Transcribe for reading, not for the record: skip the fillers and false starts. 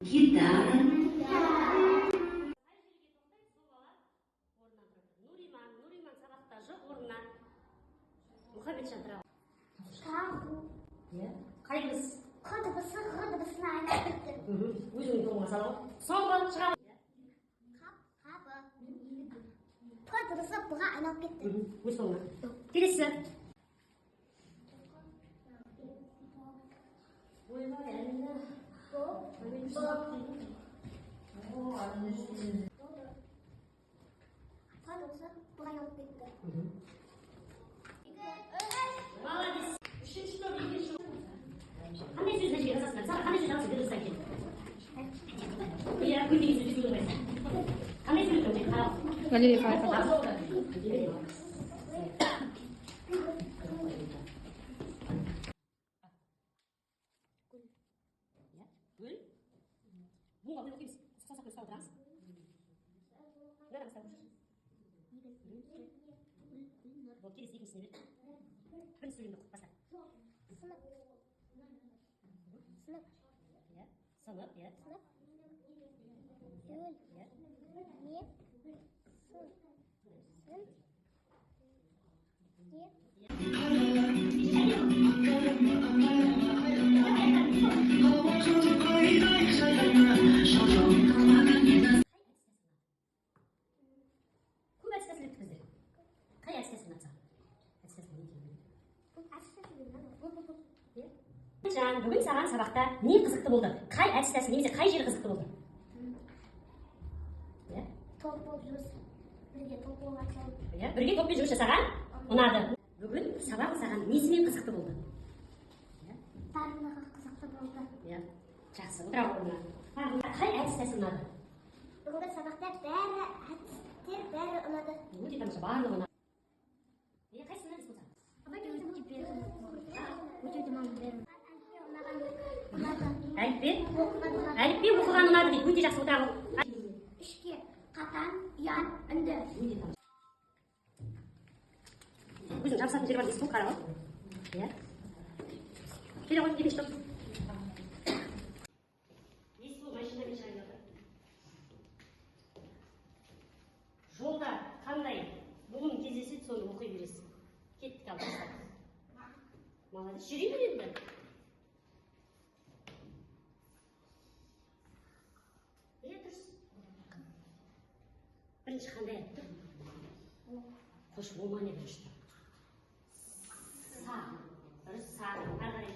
Гитара. Нуриман сабақта жоқ орнына. Мұхаммеджан тұра. Қайбыз? Қ дыбысы Ғ дыбысына айналып кетті. Өзіңнің тобыңа салып. Соңғы шыға. Қабы. П дыбысы Б-ға айналып кетті. Өз соңына. Келесі. Ойбай, әлі. Молодец. Үшінші топ, екінші топ. Қандай сөз нәтиже жасасыңдар? Саған қандай сөз аласың берілсі әкел? Иә, көндеген сөз сөйлеу қайсы. Қандай сөйлеу қайсы? Қарау. Валерий Фарфа. Гүл. Бұңға гүл оқимыз. Сасақ гүл салдырамыз. Нәдім салдыр. Бұл келесі екіншісіне бер. Бірінші сөйлемді құп баста. Сынып. Иә. Сынып, иә. Гүл. Иә. Не. Сын. Көп әдістәсіл өттік біздер. Қай әдістәсіл ұнатса? Әдістәсіл не деймін? Жан, бүгін саған сабақта не қызықты болды? Қай әдістәсіл немесе қай жері қызықты болды? Топ болып жұмыс. Бірге топ болып атсам. Бірге топпен жұмыс жасаған ұнады. Бүгін сабақ саған несімен қызықты болды? Барлығы қызықты болды. Жақсы, отыра орнына. Қай әдістәсіл ұнады? Бүгінгі сабақта бәрі әдістер бәрі ұнады. Өте тамаша, барлығы ұнады. Қайсысына әдіс болса? Әліппе оқыған ұнады дейді. Өте жақсы, отыра ғой. Ішке қатан, ұян, үнді. Өзің жабысатын жері бар дейсің ғой, қара ғой. Келе ғой, екінші топ. Ескі машинамен шығайын. Жолда қандай бұғын кездеседі, соны оқи бересің. Кеттік ал, бастап. Молодец, жүрейін енді. Дұрыс. Бірінші қандай айтты? Қош болма не бірінші. Сағын. Дұрыс, сағын. Ары қарай